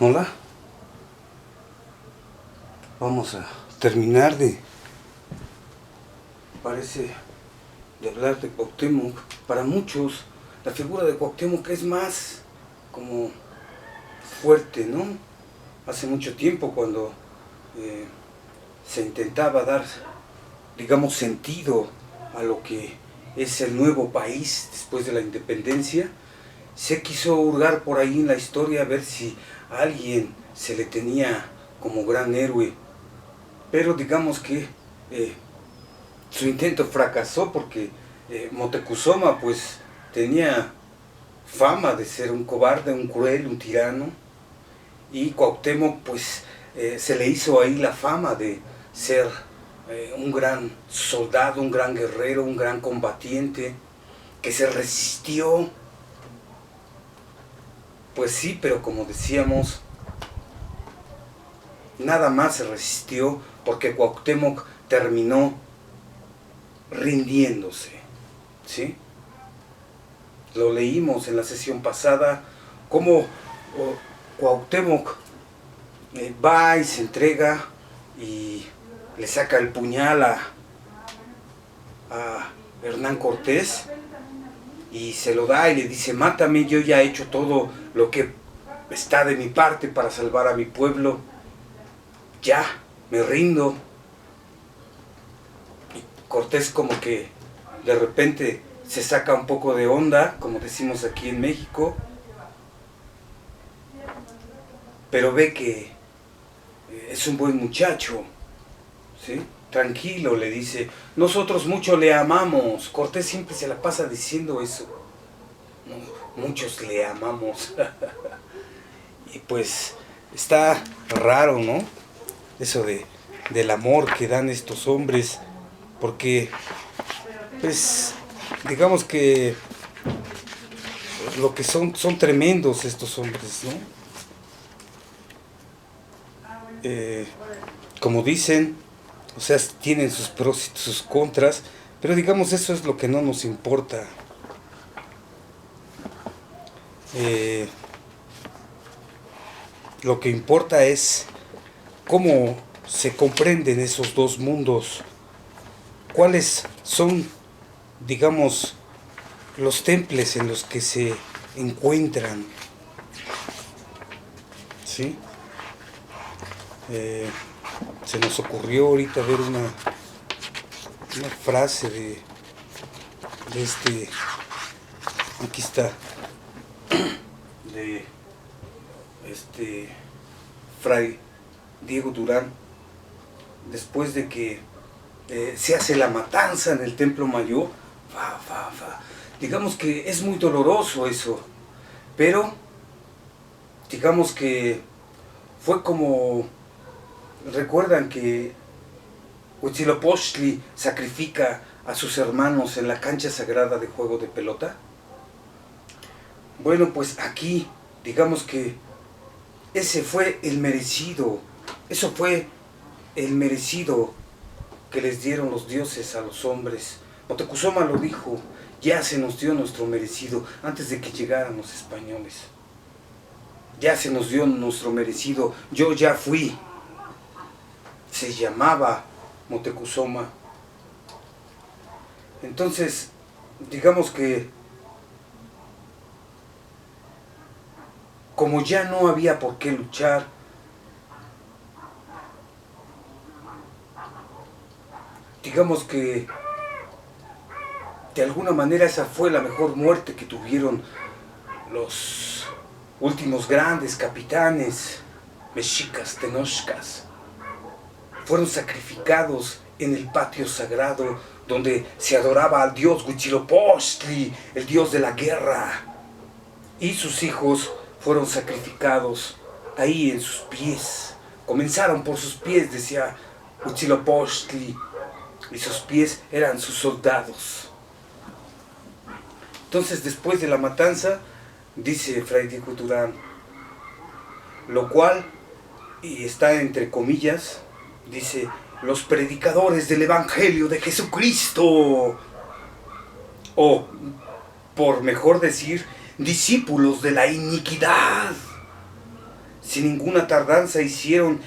Hola. Vamos a terminar parece, de hablar de Cuauhtémoc. Para muchos, la figura de Cuauhtémoc es más como fuerte, ¿no? Hace mucho tiempo, cuando se intentaba dar, digamos, sentido a lo que es el nuevo país después de la independencia, se quiso hurgar por ahí en la historia a ver si a alguien se le tenía como gran héroe, pero digamos que su intento fracasó porque Moctezuma pues tenía fama de ser un cobarde, un cruel, un tirano, y Cuauhtémoc pues se le hizo ahí la fama de ser un gran soldado, un gran guerrero, un gran combatiente, que se resistió. Pues sí, pero como decíamos, nada más se resistió, porque Cuauhtémoc terminó rindiéndose, ¿sí? Lo leímos en la sesión pasada, cómo Cuauhtémoc va y se entrega y le saca el puñal a Hernán Cortés y se lo da y le dice: mátame, yo ya he hecho todo lo que está de mi parte para salvar a mi pueblo, ya, me rindo. Y Cortés como que de repente se saca un poco de onda, como decimos aquí en México, pero ve que es un buen muchacho, ¿sí? Tranquilo, le dice, nosotros mucho le amamos. Cortés siempre se la pasa diciendo eso, ¿no? Muchos le amamos. Y pues está raro, ¿no? Eso del amor que dan estos hombres, porque pues digamos que lo que son tremendos estos hombres, ¿no? Como dicen, o sea, tienen sus pros y sus contras, pero digamos eso es lo que no nos importa. Lo que importa es cómo se comprenden esos dos mundos, cuáles son, digamos, los templos en los que se encuentran, ¿sí? Se nos ocurrió ahorita ver una frase de este, aquí está, de este fray Diego Durán, después de que se hace la matanza en el Templo Mayor. Digamos que es muy doloroso eso, pero digamos que fue como, recuerdan que Huitzilopochtli sacrifica a sus hermanos en la cancha sagrada de juego de pelota. Bueno, pues aquí digamos que ese fue el merecido, eso fue el merecido que les dieron los dioses a los hombres. Moctezuma lo dijo: ya se nos dio nuestro merecido antes de que llegaran los españoles. Ya se nos dio nuestro merecido, yo ya fui. Se llamaba Moctezuma. Entonces, digamos que como ya no había por qué luchar, digamos que de alguna manera esa fue la mejor muerte que tuvieron los últimos grandes capitanes mexicas, tenochcas. Fueron sacrificados en el patio sagrado donde se adoraba al dios Huitzilopochtli, el dios de la guerra, y sus hijos fueron sacrificados ahí en sus pies. Comenzaron por sus pies, decía Huitzilopochtli, y sus pies eran sus soldados. Entonces, después de la matanza, dice fray Diego Durán, lo cual, y está entre comillas, dice: los predicadores del Evangelio de Jesucristo, o por mejor decir, discípulos de la iniquidad, sin ninguna tardanza hicieron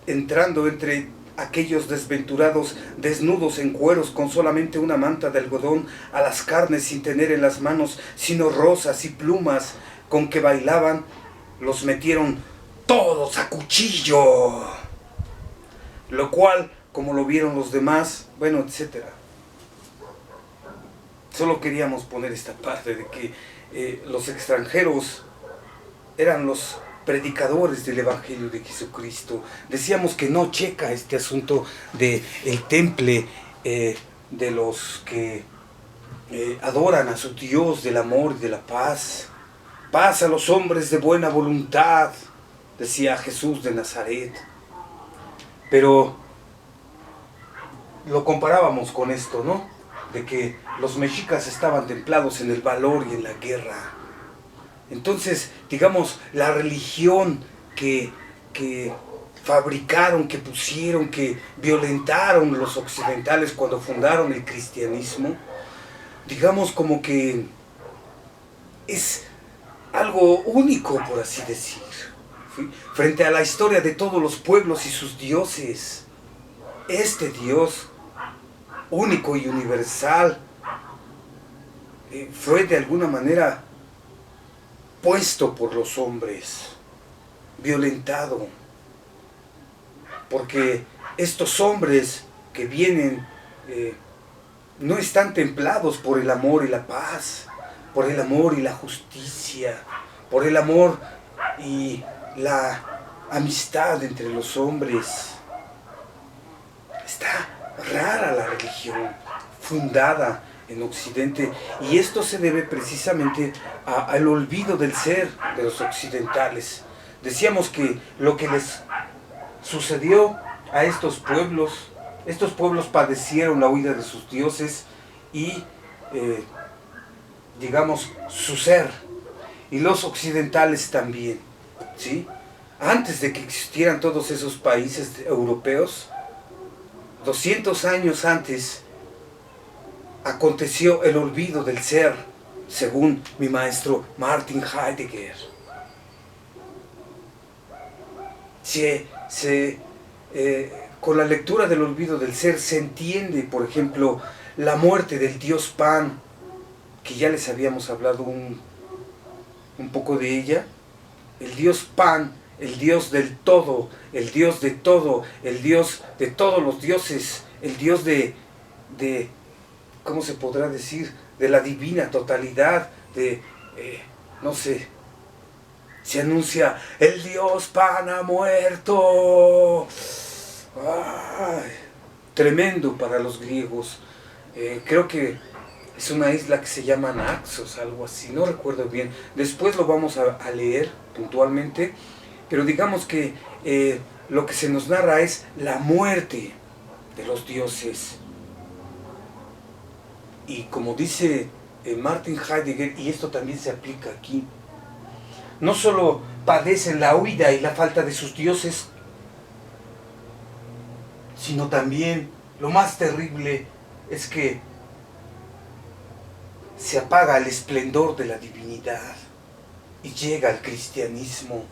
entrando entre aquellos desventurados desnudos en cueros con solamente una manta de algodón a las carnes sin tener en las manos sino rosas y plumas con que bailaban, los metieron todos a cuchillo. Lo cual, como lo vieron los demás, bueno, etcétera. Solo queríamos poner esta parte de que los extranjeros eran los predicadores del Evangelio de Jesucristo. Decíamos que no checa este asunto de el temple de los que adoran a su Dios del amor y de la paz. Paz a los hombres de buena voluntad, decía Jesús de Nazaret. Pero lo comparábamos con esto, ¿no? De que los mexicas estaban templados en el valor y en la guerra. Entonces, digamos, la religión que fabricaron, que pusieron, que violentaron los occidentales cuando fundaron el cristianismo, digamos como que es algo único, por así decir, ¿sí? Frente a la historia de todos los pueblos y sus dioses. Este Dios único y universal fue de alguna manera puesto por los hombres, violentado, porque estos hombres que vienen no están templados por el amor y la paz, por el amor y la justicia, por el amor y la amistad entre los hombres. Está rara la religión fundada en Occidente, y esto se debe precisamente al olvido del ser de los occidentales. Decíamos que lo que les sucedió a estos pueblos padecieron la huida de sus dioses y digamos su ser, y los occidentales también, ¿sí? Antes de que existieran todos esos países europeos, 200 años antes, aconteció el olvido del ser, según mi maestro Martin Heidegger. Con la lectura del olvido del ser se entiende, por ejemplo, la muerte del dios Pan, que ya les habíamos hablado un poco de ella. El dios Pan, el dios del todo, el dios de todo, el dios de todos los dioses, el dios de ¿cómo se podrá decir? De la divina totalidad, no sé, se anuncia, el dios Pan ha muerto. ¡Ay! Tremendo para los griegos. Creo que es una isla que se llama Naxos, algo así, no recuerdo bien. Después lo vamos a leer puntualmente, pero digamos que lo que se nos narra es la muerte de los dioses. Y como dice Martin Heidegger, y esto también se aplica aquí, no solo padecen la huida y la falta de sus dioses, sino también lo más terrible es que se apaga el esplendor de la divinidad y llega el cristianismo,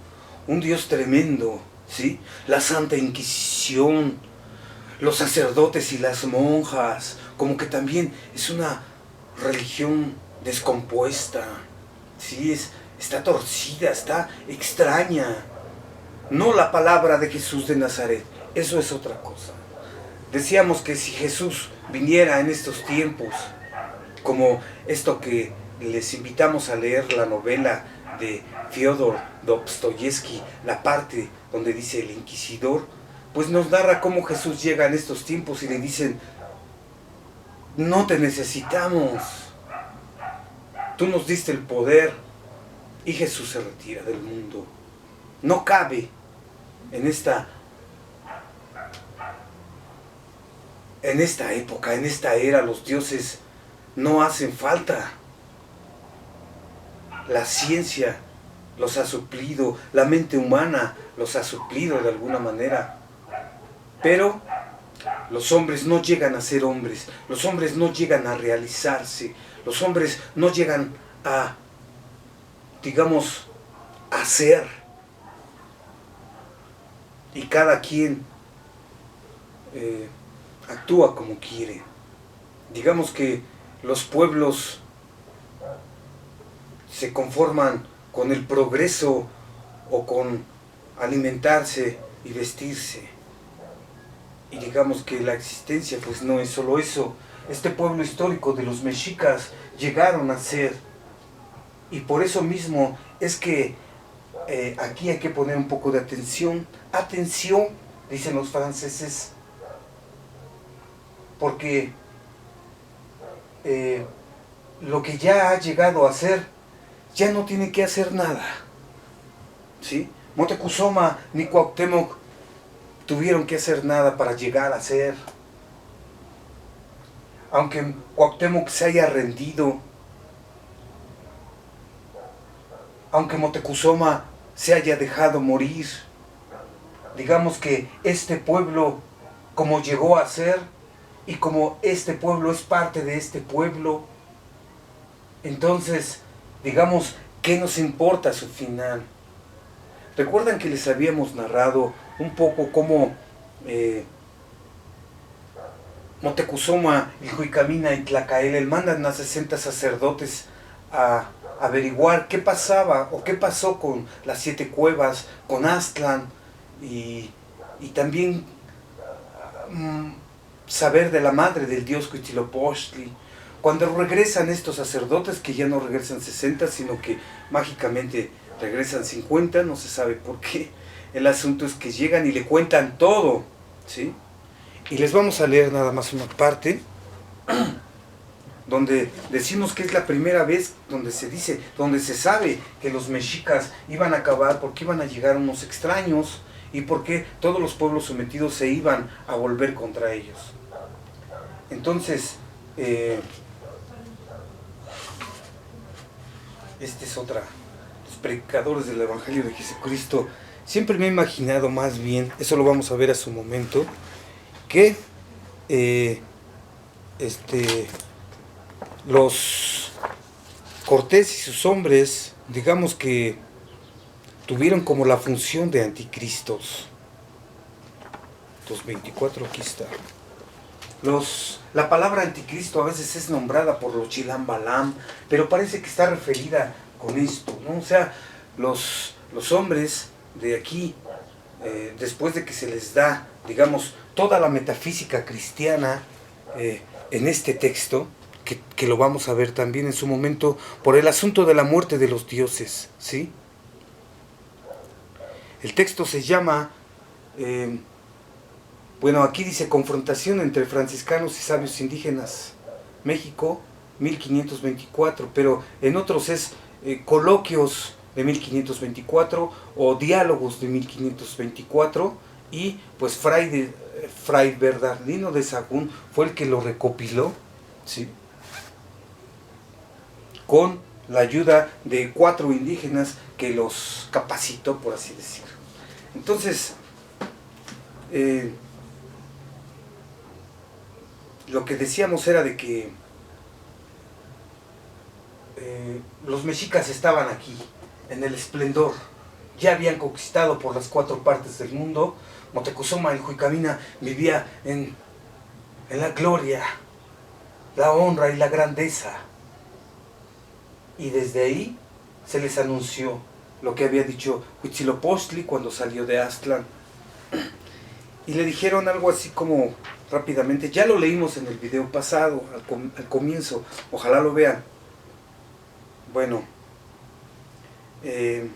un Dios tremendo, ¿sí? La Santa Inquisición, los sacerdotes y las monjas, como que también es una religión descompuesta, ¿sí? Está torcida, está extraña. No la palabra de Jesús de Nazaret, eso es otra cosa. Decíamos que si Jesús viniera en estos tiempos, como esto que les invitamos a leer, la novela de Fyodor Dostoyevsky, la parte donde dice el inquisidor, pues nos narra cómo Jesús llega en estos tiempos y le dicen, no te necesitamos, tú nos diste el poder, y Jesús se retira del mundo. No cabe en esta época, en esta era, los dioses no hacen falta. La ciencia los ha suplido, la mente humana los ha suplido de alguna manera. Pero los hombres no llegan a ser hombres, los hombres no llegan a realizarse, los hombres no llegan a, digamos, a ser. y cada quien actúa como quiere. Digamos que los pueblos se conforman con el progreso o con alimentarse y vestirse. Y digamos que la existencia pues no es solo eso. Este pueblo histórico de los mexicas llegaron a ser, y por eso mismo es que aquí hay que poner un poco de atención. Atención, dicen los franceses, porque lo que ya ha llegado a ser, ya no tiene que hacer nada, ¿sí? Moctezuma ni Cuauhtémoc tuvieron que hacer nada para llegar a ser. Aunque Cuauhtémoc se haya rendido, aunque Moctezuma se haya dejado morir, digamos que este pueblo, como llegó a ser, y como este pueblo es parte de este pueblo, entonces, digamos, ¿qué nos importa su final? ¿Recuerdan que les habíamos narrado un poco cómo Moctezuma y Juicamina y Tlacaelel mandan a 60 sacerdotes a averiguar qué pasaba o qué pasó con las 7 cuevas, con Aztlán, y también saber de la madre del dios Huitzilopochtli? Cuando regresan estos sacerdotes, que ya no regresan 60, sino que mágicamente regresan 50, no se sabe por qué. El asunto es que llegan y le cuentan todo, ¿sí? Y les vamos a leer nada más una parte donde decimos que es la primera vez donde se dice, donde se sabe que los mexicas iban a acabar porque iban a llegar unos extraños y porque todos los pueblos sometidos se iban a volver contra ellos. Entonces, esta es otra. Los predicadores del Evangelio de Jesucristo. Siempre me he imaginado más bien, eso lo vamos a ver a su momento, que los Cortés y sus hombres, digamos que tuvieron como la función de anticristos. Los 24, aquí está. La palabra anticristo a veces es nombrada por los Chilam Balam, pero parece que está referida con esto, ¿no? O sea, los hombres de aquí, después de que se les da, digamos, toda la metafísica cristiana en este texto, que lo vamos a ver también en su momento, por el asunto de la muerte de los dioses, ¿sí? El texto se llama... bueno, aquí dice confrontación entre franciscanos y sabios indígenas, México, 1524, pero en otros es coloquios de 1524 o diálogos de 1524, y pues Fray Bernardino de Sahagún fue el que lo recopiló, ¿sí? Con la ayuda de 4 indígenas que los capacitó, por así decirlo. Entonces, lo que decíamos era de que los mexicas estaban aquí, en el esplendor, ya habían conquistado por las 4 partes del mundo. Moctezuma y Juicamina vivía en la gloria, la honra y la grandeza, y desde ahí se les anunció lo que había dicho Huitzilopochtli cuando salió de Aztlán, y le dijeron algo así como, rápidamente, ya lo leímos en el video pasado, al comienzo, ojalá lo vean. Bueno, de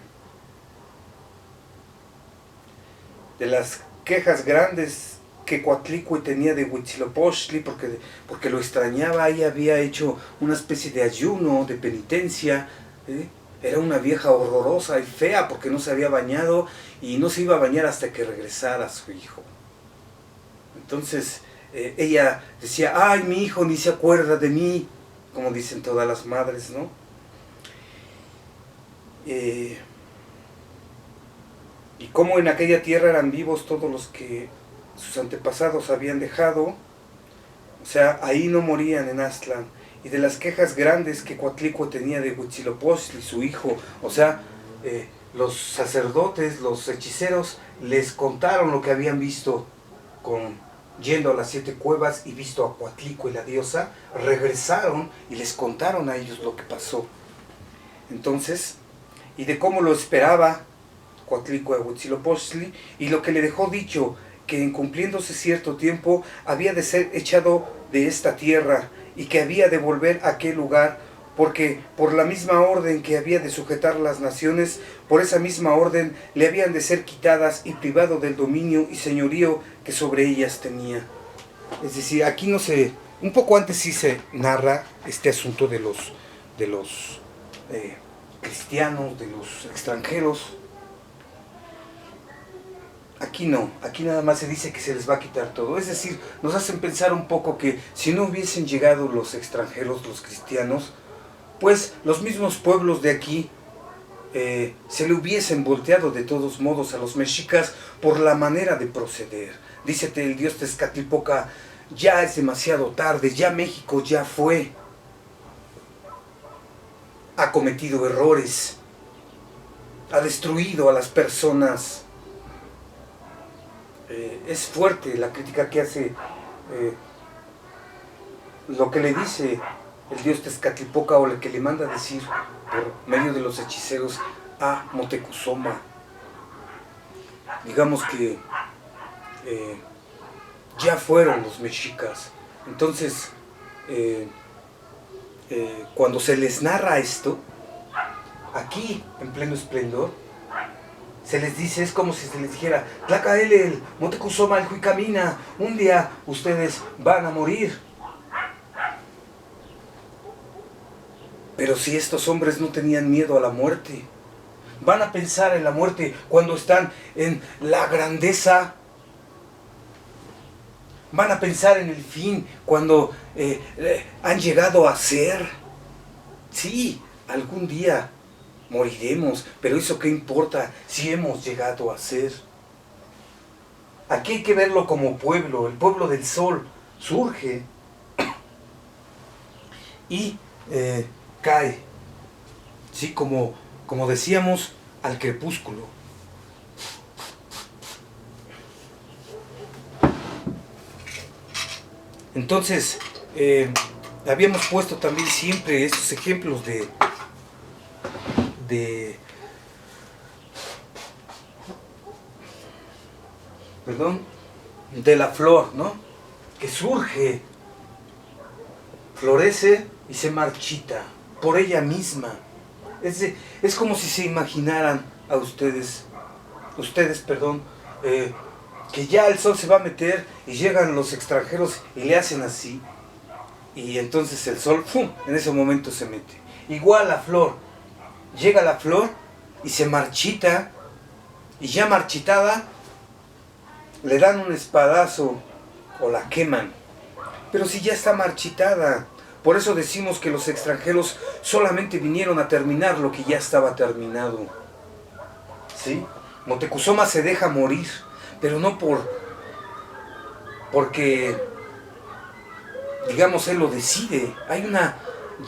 las quejas grandes que Coatlicue tenía de Huitzilopochtli, porque lo extrañaba, ahí había hecho una especie de ayuno, de penitencia, era una vieja horrorosa y fea porque no se había bañado y no se iba a bañar hasta que regresara su hijo. Entonces ella decía, ay, mi hijo ni se acuerda de mí, como dicen todas las madres, ¿no? Y como en aquella tierra eran vivos todos los que sus antepasados habían dejado, o sea, ahí no morían en Aztlán. Y de las quejas grandes que Coatlicue tenía de Huitzilopochtli, su hijo, o sea, los sacerdotes, los hechiceros, les contaron lo que habían visto yendo a las 7 cuevas y visto a Coatlicue y la diosa. Regresaron y les contaron a ellos lo que pasó. Entonces, y de cómo lo esperaba Coatlicue a Huitzilopochtli, y lo que le dejó dicho, que en cumpliéndose cierto tiempo había de ser echado de esta tierra y que había de volver a aquel lugar, porque por la misma orden que había de sujetar las naciones, por esa misma orden le habían de ser quitadas y privado del dominio y señorío que sobre ellas tenía. Es decir, aquí no se... Un poco antes sí se narra este asunto de los cristianos, de los extranjeros. Aquí no, aquí nada más se dice que se les va a quitar todo. Es decir, nos hacen pensar un poco que si no hubiesen llegado los extranjeros, los cristianos, pues los mismos pueblos de aquí se le hubiesen volteado de todos modos a los mexicas por la manera de proceder. Dícete el dios Tezcatlipoca, ya es demasiado tarde, ya México ya fue, ha cometido errores, ha destruido a las personas. Es fuerte la crítica que hace, lo que le dice el dios Tezcatlipoca, o lo que le manda decir por medio de los hechiceros a Motecuzoma. Digamos que ya fueron los mexicas. Entonces, cuando se les narra esto, aquí en pleno esplendor, se les dice, es como si se les dijera: Tlacaelel, Motecuzoma, el Juicamina, un día ustedes van a morir. Pero si estos hombres no tenían miedo a la muerte, van a pensar en la muerte cuando están en la grandeza, van a pensar en el fin cuando han llegado a ser. Sí, algún día moriremos, pero eso qué importa si hemos llegado a ser. Aquí hay que verlo como pueblo, el pueblo del sol surge y cae, sí, como decíamos, al crepúsculo. Entonces, habíamos puesto también siempre estos ejemplos de la flor, ¿no? Que surge, florece y se marchita por ella misma. Es como si se imaginaran a ustedes, que ya el sol se va a meter y llegan los extranjeros y le hacen así, y entonces el sol, ¡pum!, en ese momento se mete. Igual la flor, llega la flor y se marchita, y ya marchitada le dan un espadazo o la queman. Pero si ya está marchitada, por eso decimos que los extranjeros solamente vinieron a terminar lo que ya estaba terminado. ¿Sí? Motecuzoma se deja morir, pero no porque, digamos, él lo decide.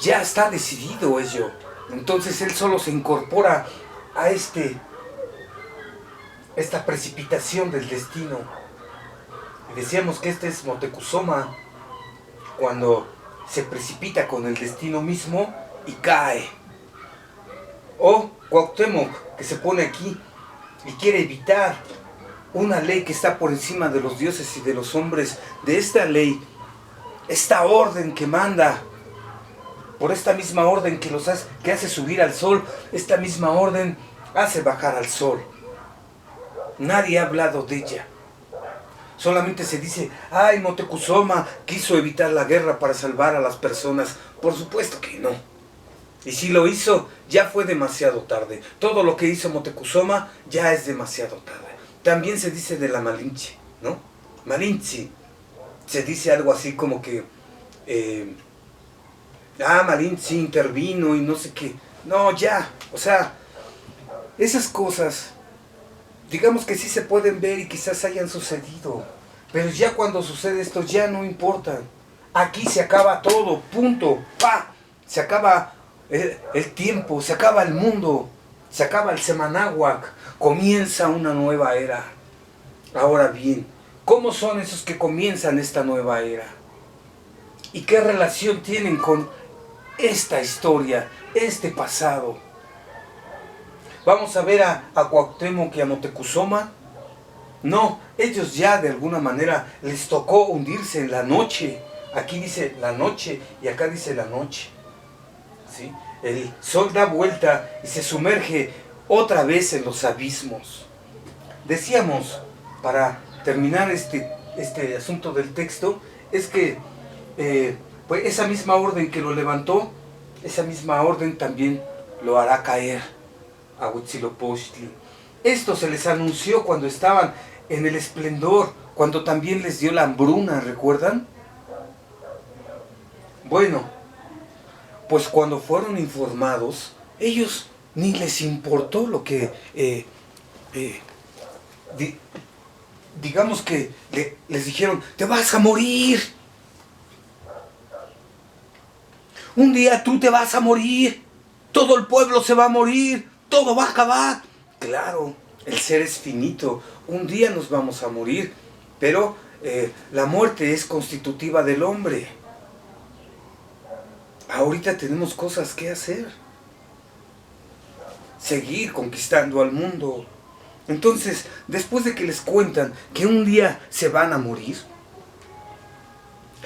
Ya está decidido ello. Entonces él solo se incorpora a esta precipitación del destino. Y decíamos que este es Motecuzoma, cuando se precipita con el destino mismo y cae. O Cuauhtémoc, que se pone aquí y quiere evitar una ley que está por encima de los dioses y de los hombres. De esta ley, esta orden que manda, por esta misma orden que hace subir al sol, esta misma orden hace bajar al sol. Nadie ha hablado de ella. Solamente se dice: ay, Motecuzoma quiso evitar la guerra para salvar a las personas. Por supuesto que no. Y si lo hizo, ya fue demasiado tarde. Todo lo que hizo Motecuzoma ya es demasiado tarde. También se dice de la Malinche, ¿no? Malinche. Se dice algo así como que Malinche intervino y no sé qué. No, ya. O sea, esas cosas, digamos que sí se pueden ver y quizás hayan sucedido, pero ya cuando sucede esto ya no importa. Aquí se acaba todo, punto, ¡pa! Se acaba el tiempo, se acaba el mundo, se acaba el Semanáhuac, comienza una nueva era. Ahora bien, ¿cómo son esos que comienzan esta nueva era? ¿Y qué relación tienen con esta historia, este pasado? ¿Vamos a ver a Cuauhtémoc y a Moctezuma? No, ellos ya de alguna manera les tocó hundirse en la noche. Aquí dice la noche y acá dice la noche. ¿Sí? El sol da vuelta y se sumerge otra vez en los abismos. Decíamos, para terminar este asunto del texto, es que pues esa misma orden que lo levantó, esa misma orden también lo hará caer a Huitzilopochtli. Esto se les anunció cuando estaban en el esplendor, cuando también les dio la hambruna, ¿recuerdan? Bueno, pues cuando fueron informados, ellos ni les importó lo que, digamos que les dijeron, te vas a morir. Un día tú te vas a morir, todo el pueblo se va a morir, todo va a acabar. Claro, el ser es finito, un día nos vamos a morir, pero la muerte es constitutiva del hombre. Ahorita tenemos cosas que hacer. Seguir conquistando al mundo. Entonces, después de que les cuentan que un día se van a morir,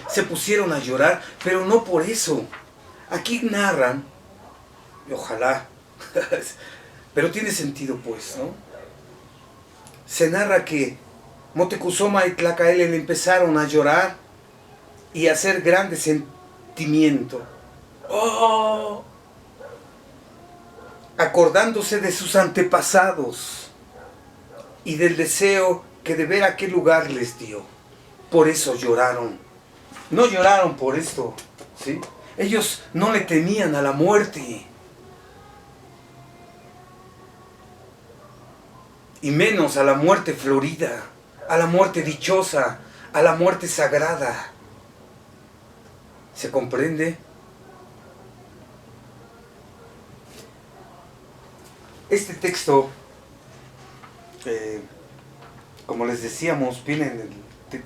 se pusieron a llorar, pero no por eso. Aquí narran, y ojalá, pero tiene sentido pues, ¿no? Se narra que Moctezuma y Tlacaelel empezaron a llorar y a hacer grande sentimiento. ¡Oh! Acordándose de sus antepasados y del deseo que de ver a qué lugar les dio. Por eso lloraron. No lloraron por esto, ¿sí? Ellos no le temían a la muerte. Y menos a la muerte florida, a la muerte dichosa, a la muerte sagrada. ¿Se comprende? Este texto, como les decíamos, viene de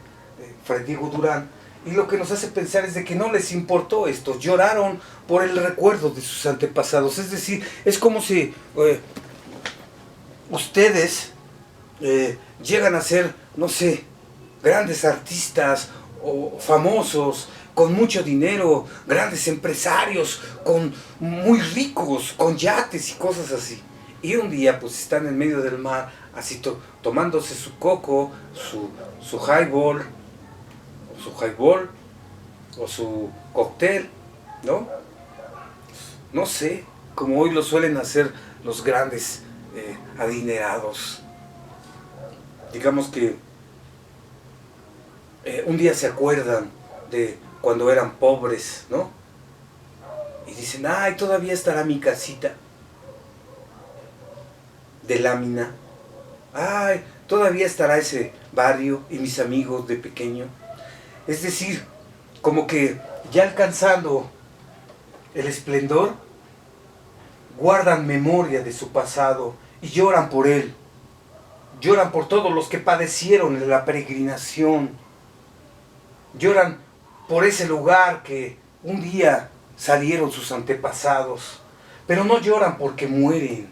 Fray Diego Durán, y lo que nos hace pensar es de que no les importó esto, lloraron por el recuerdo de sus antepasados. Es decir, es como si ustedes llegan a ser, no sé, grandes artistas o famosos, con mucho dinero, grandes empresarios, muy ricos, con yates y cosas así. Y un día pues están en medio del mar, así tomándose su coco, su highball, o su cóctel, ¿no? No sé, como hoy lo suelen hacer los grandes adinerados. Digamos que un día se acuerdan de cuando eran pobres, ¿no? Y dicen, ay, todavía estará mi casita de lámina. Ay, todavía estará ese barrio y mis amigos de pequeño. Es decir, como que ya alcanzando el esplendor, guardan memoria de su pasado y lloran por él. Lloran por todos los que padecieron en la peregrinación. Lloran por ese lugar que un día salieron sus antepasados. Pero no lloran porque mueren.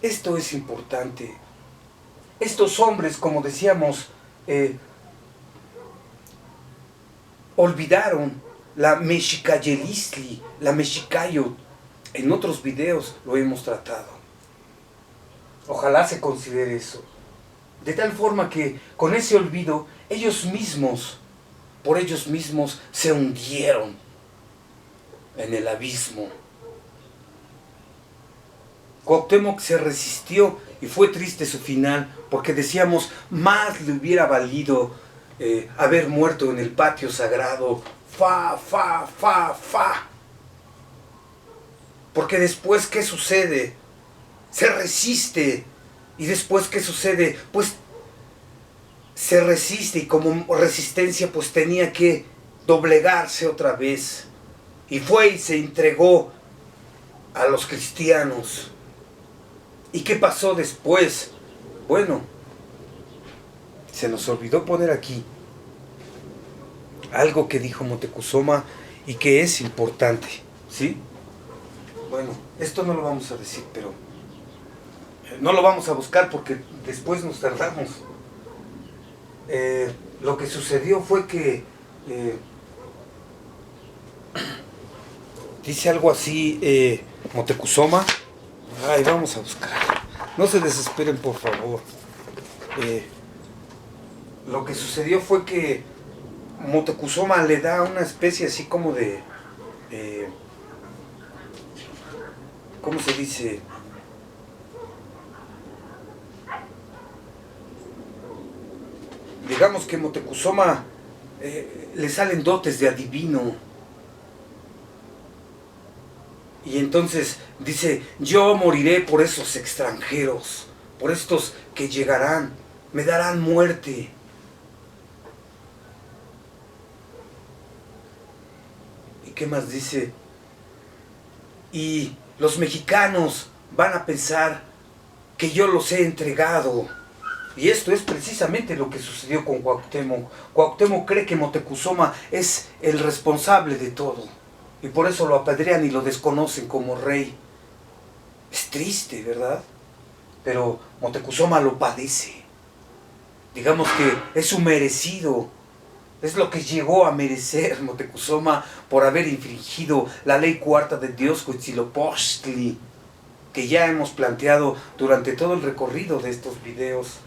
Esto es importante. Estos hombres, como decíamos, olvidaron la Mexicayelistli, la Mexicayot. En otros videos lo hemos tratado. Ojalá se considere eso. De tal forma que con ese olvido, por ellos mismos, se hundieron en el abismo. Cuauhtémoc se resistió y fue triste su final, porque decíamos, más le hubiera valido haber muerto en el patio sagrado. Fa, fa, fa, fa. Porque después, ¿qué sucede? Se resiste. ¿Y después qué sucede? Pues se resiste, y como resistencia pues tenía que doblegarse otra vez. Y fue y se entregó a los cristianos. ¿Y qué pasó después? Bueno, se nos olvidó poner aquí algo que dijo Moctezuma y que es importante, ¿sí? Bueno, esto no lo vamos a decir, pero no lo vamos a buscar porque después nos tardamos. Lo que sucedió fue que dice algo así, Moctezuma. Ay, vamos a buscar. No se desesperen, por favor. Lo que sucedió fue que Moctezuma le da una especie así como de ¿cómo se dice? Digamos que Moctezuma le salen dotes de adivino. Y entonces dice, yo moriré por esos extranjeros, por estos que llegarán, me darán muerte. ¿Y qué más dice? Y los mexicanos van a pensar que yo los he entregado. Y esto es precisamente lo que sucedió con Cuauhtémoc. Cuauhtémoc cree que Moctezuma es el responsable de todo. Y por eso lo apedrean y lo desconocen como rey. Es triste, ¿verdad? Pero Moctezuma lo padece. Digamos que es su merecido. Es lo que llegó a merecer Moctezuma por haber infringido la ley cuarta de Dios Huitzilopochtli, que ya hemos planteado durante todo el recorrido de estos videos.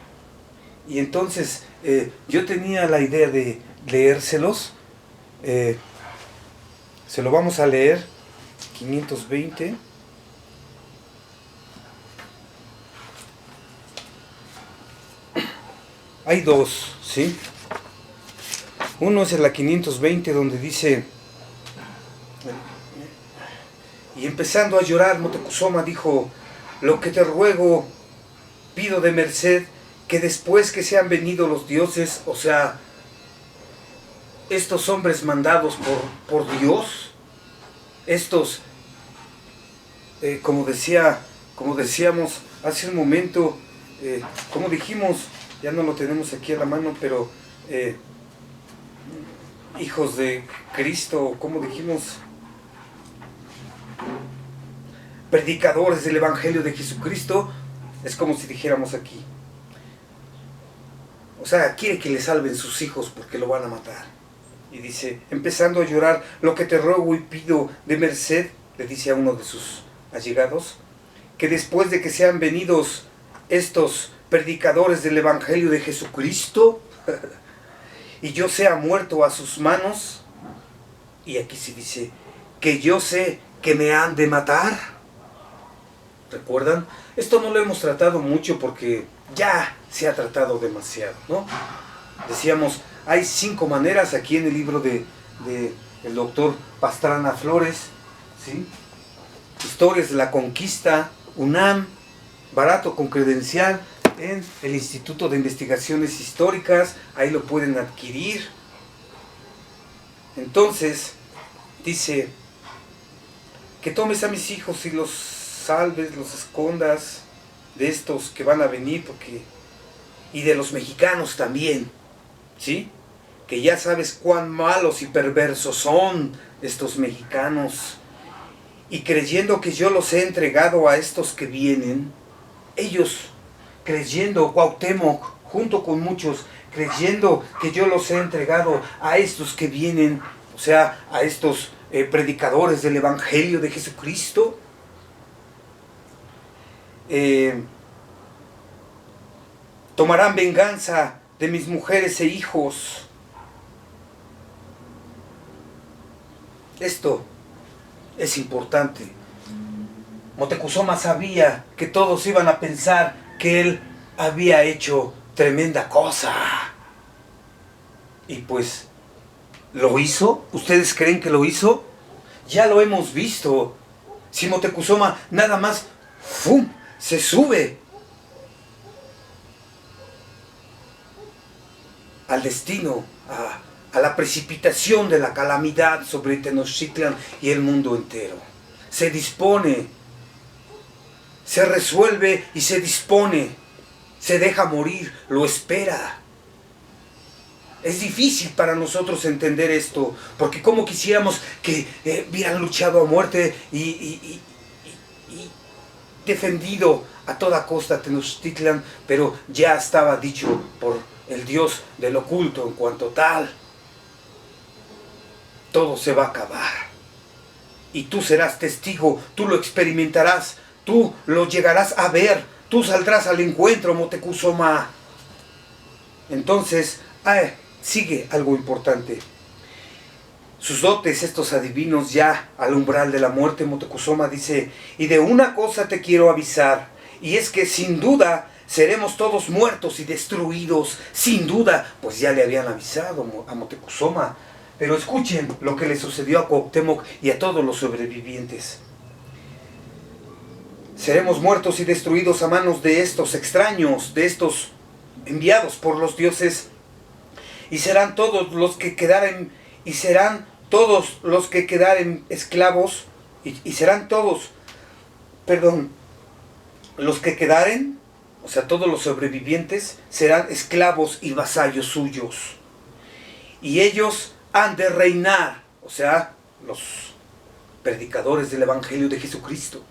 Y entonces yo tenía la idea de leérselos. Se lo vamos a leer. 520. Hay dos, ¿sí? Uno es en la 520 donde dice: y empezando a llorar, Moctezuma dijo: lo que te ruego, pido de merced, que después que sean venidos los dioses, o sea, estos hombres mandados por Dios, estos, como decíamos hace un momento, como dijimos, ya no lo tenemos aquí a la mano, pero hijos de Cristo, como dijimos, predicadores del Evangelio de Jesucristo, es como si dijéramos aquí. O sea, quiere que le salven sus hijos porque lo van a matar. Y dice, empezando a llorar, lo que te ruego y pido de merced, le dice a uno de sus allegados, que después de que sean venidos estos predicadores del Evangelio de Jesucristo, y yo sea muerto a sus manos, y aquí se dice, que yo sé que me han de matar. ¿Recuerdan? Esto no lo hemos tratado mucho porque ya se ha tratado demasiado, ¿no? Decíamos, hay 5 maneras aquí en el libro de el doctor Pastrana Flores, ¿sí? Historias de la Conquista, UNAM, barato con credencial, en el Instituto de Investigaciones Históricas, ahí lo pueden adquirir. Entonces, dice, que tomes a mis hijos y los salves, los escondas de estos que van a venir, porque y de los mexicanos también, ¿sí? Que ya sabes cuán malos y perversos son estos mexicanos, y creyendo que yo los he entregado a estos que vienen, ellos creyendo, Cuauhtémoc, junto con muchos, creyendo que yo los he entregado a estos que vienen, o sea, a estos predicadores del Evangelio de Jesucristo, tomarán venganza de mis mujeres e hijos. Esto es importante. Moctezuma sabía que todos iban a pensar que él había hecho tremenda cosa. Y pues, ¿lo hizo? ¿Ustedes creen que lo hizo? Ya lo hemos visto. Si Moctezuma nada más ¡fum!, se sube al destino, a la precipitación de la calamidad sobre Tenochtitlan y el mundo entero. Se se resuelve y se dispone, se deja morir, lo espera. Es difícil para nosotros entender esto, porque como quisiéramos que hubieran luchado a muerte y defendido a toda costa Tenochtitlan, pero ya estaba dicho por el Dios del oculto en cuanto tal. Todo se va a acabar. Y tú serás testigo, tú lo experimentarás, tú lo llegarás a ver, tú saldrás al encuentro, Moctezuma. Entonces, sigue algo importante. Sus dotes, estos adivinos ya al umbral de la muerte, Moctezuma dice, y de una cosa te quiero avisar, y es que sin duda seremos todos muertos y destruidos, sin duda, pues ya le habían avisado a Moctezuma. Pero escuchen lo que le sucedió a Cuauhtémoc y a todos los sobrevivientes. Seremos muertos y destruidos a manos de estos extraños, de estos enviados por los dioses, y serán todos los que quedaren, esclavos, y serán todos, los que quedaren, o sea, todos los sobrevivientes, serán esclavos y vasallos suyos. Y ellos han de reinar, o sea, los predicadores del Evangelio de Jesucristo.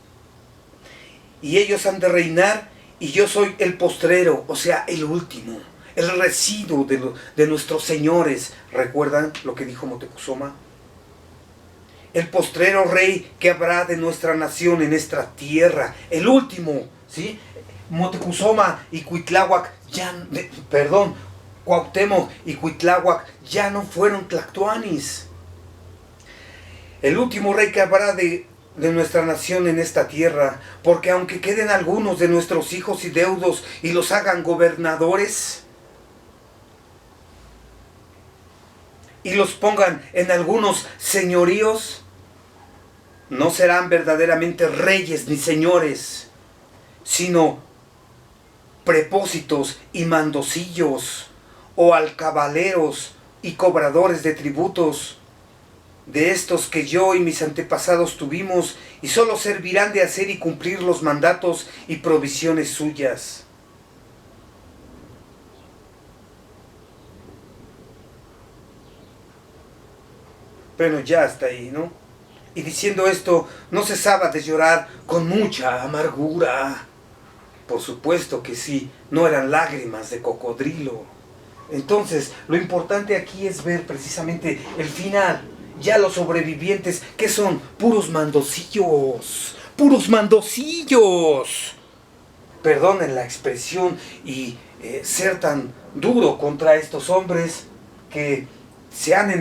Y ellos han de reinar, y yo soy el postrero, o sea, el último, el residuo de nuestros señores. ¿Recuerdan lo que dijo Moctezuma? El postrero rey que habrá de nuestra nación en esta tierra, el último, ¿sí? Moctezuma y Cuitláhuac Cuauhtémoc y Cuitláhuac ya no fueron tlactoanis. El último rey que habrá de nuestra nación en esta tierra, porque aunque queden algunos de nuestros hijos y deudos y los hagan gobernadores y los pongan en algunos señoríos, no serán verdaderamente reyes ni señores, sino prepósitos y mandocillos, o alcabaleros y cobradores de tributos, de estos que yo y mis antepasados tuvimos, y solo servirán de hacer y cumplir los mandatos y provisiones suyas. Bueno, ya hasta ahí, ¿no? Y diciendo esto, no cesaba de llorar con mucha amargura. Por supuesto que sí, no eran lágrimas de cocodrilo. Entonces, lo importante aquí es ver precisamente el final. Ya los sobrevivientes, que son puros mandocillos. ¡Puros mandocillos! Perdonen la expresión y ser tan duro contra estos hombres que se han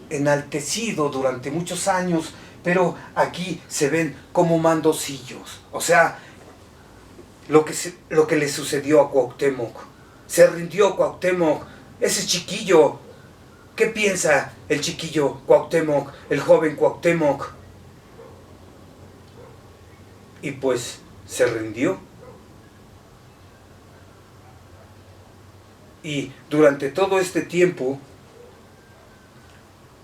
enaltecido durante muchos años, pero aquí se ven como mandocillos. O sea, lo que le sucedió a Cuauhtémoc. Se rindió Cuauhtémoc, ese chiquillo. ¿Qué piensa el chiquillo Cuauhtémoc, el joven Cuauhtémoc? Y pues se rindió. Y durante todo este tiempo,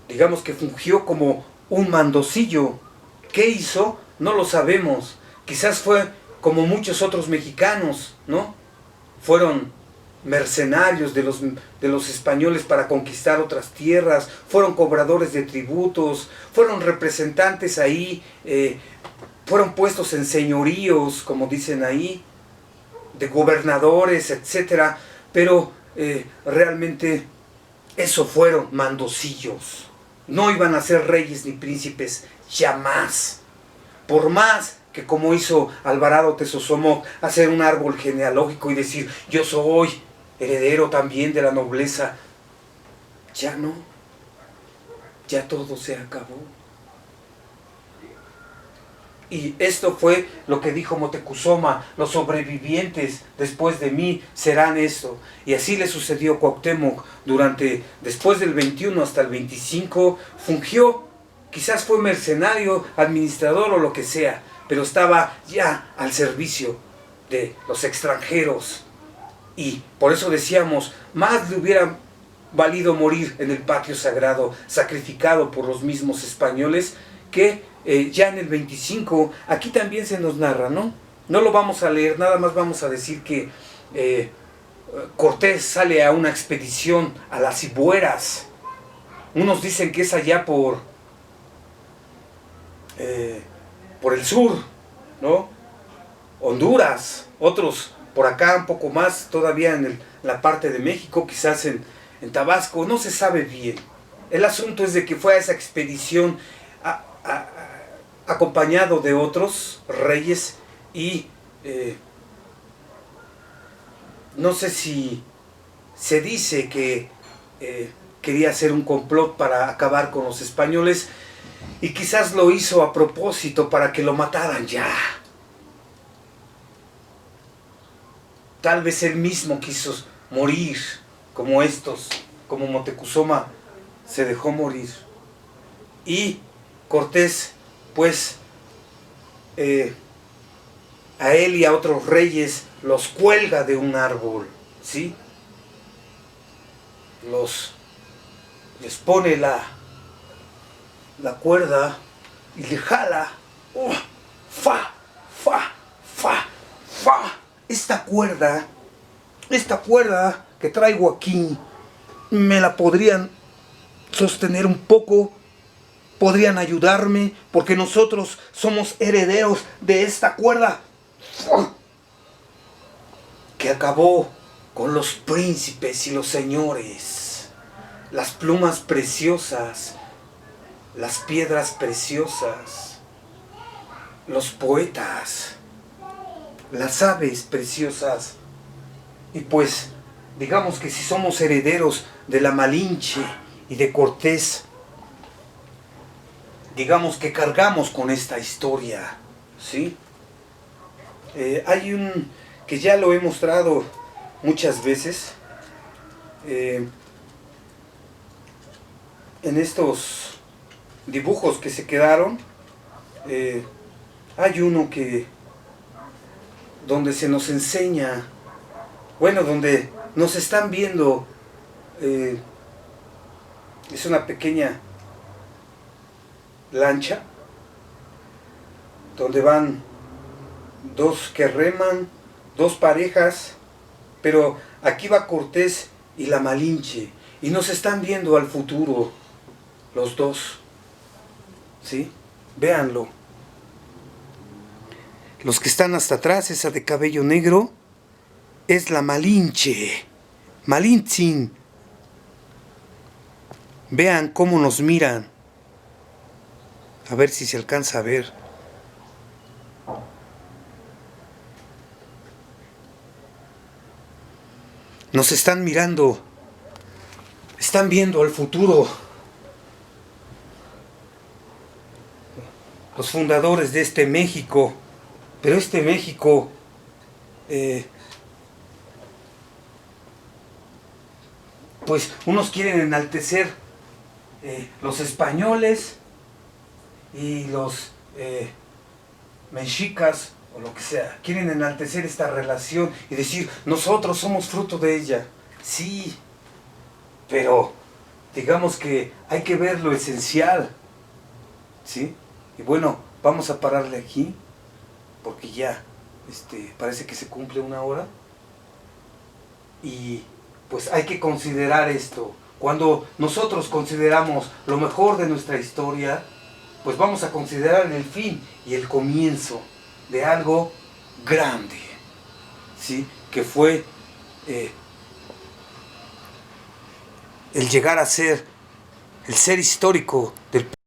digamos que fungió como un mandocillo. ¿Qué hizo? No lo sabemos. Quizás fue como muchos otros mexicanos, ¿no? Fueron mercenarios de los españoles para conquistar otras tierras, fueron cobradores de tributos, fueron representantes ahí, fueron puestos en señoríos, como dicen ahí, de gobernadores, etcétera, pero realmente eso fueron mandocillos. No iban a ser reyes ni príncipes, jamás. Por más que, como hizo Alvarado Tezosomoc, hacer un árbol genealógico y decir, yo soy heredero también de la nobleza, ya no, ya todo se acabó. Y esto fue lo que dijo Moctezuma: los sobrevivientes después de mí serán esto. Y así le sucedió a Cuauhtémoc. Después del 21 hasta el 25, fungió, quizás fue mercenario, administrador o lo que sea, pero estaba ya al servicio de los extranjeros. Y por eso decíamos, más le hubiera valido morir en el patio sagrado, sacrificado por los mismos españoles, que ya en el 25, aquí también se nos narra, ¿no? No lo vamos a leer, nada más vamos a decir que Cortés sale a una expedición a las Cibueras. Unos dicen que es allá por el sur, ¿no? Honduras, otros por acá un poco más, todavía en la parte de México, quizás en Tabasco, no se sabe bien. El asunto es de que fue a esa expedición acompañado de otros reyes y no sé si se dice que quería hacer un complot para acabar con los españoles y quizás lo hizo a propósito para que lo mataran ya. Tal vez él mismo quiso morir como estos, como Moctezuma se dejó morir. Y Cortés, pues, a él y a otros reyes los cuelga de un árbol, ¿sí? Les pone la cuerda y le jala. ¡Oh! ¡Fa! ¡Fa! ¡Fa! ¡Fa! Esta cuerda que traigo aquí, me la podrían sostener un poco, podrían ayudarme, porque nosotros somos herederos de esta cuerda que acabó con los príncipes y los señores, las plumas preciosas, las piedras preciosas, los poetas, las aves preciosas. Y pues, digamos que si somos herederos de la Malinche y de Cortés, digamos que cargamos con esta historia, ¿sí? Hay un que ya lo he mostrado muchas veces, en estos dibujos que se quedaron, hay uno donde se nos enseña, bueno, donde nos están viendo, es una pequeña lancha donde van dos que reman, dos parejas, pero aquí va Cortés y la Malinche, y nos están viendo al futuro los dos, ¿sí? Véanlo. Los que están hasta atrás, esa de cabello negro, es la Malinche, Malintzin. Vean cómo nos miran. A ver si se alcanza a ver. Nos están mirando. Están viendo al futuro. Los fundadores de este México. Pero este México pues unos quieren enaltecer los españoles y los mexicas o lo que sea, quieren enaltecer esta relación y decir, nosotros somos fruto de ella. Sí, pero digamos que hay que ver lo esencial, ¿sí? Y bueno, vamos a pararle aquí, porque ya parece que se cumple una hora. Y pues hay que considerar esto. Cuando nosotros consideramos lo mejor de nuestra historia, pues vamos a considerar el fin y el comienzo de algo grande, ¿sí? Que fue el llegar a ser el ser histórico del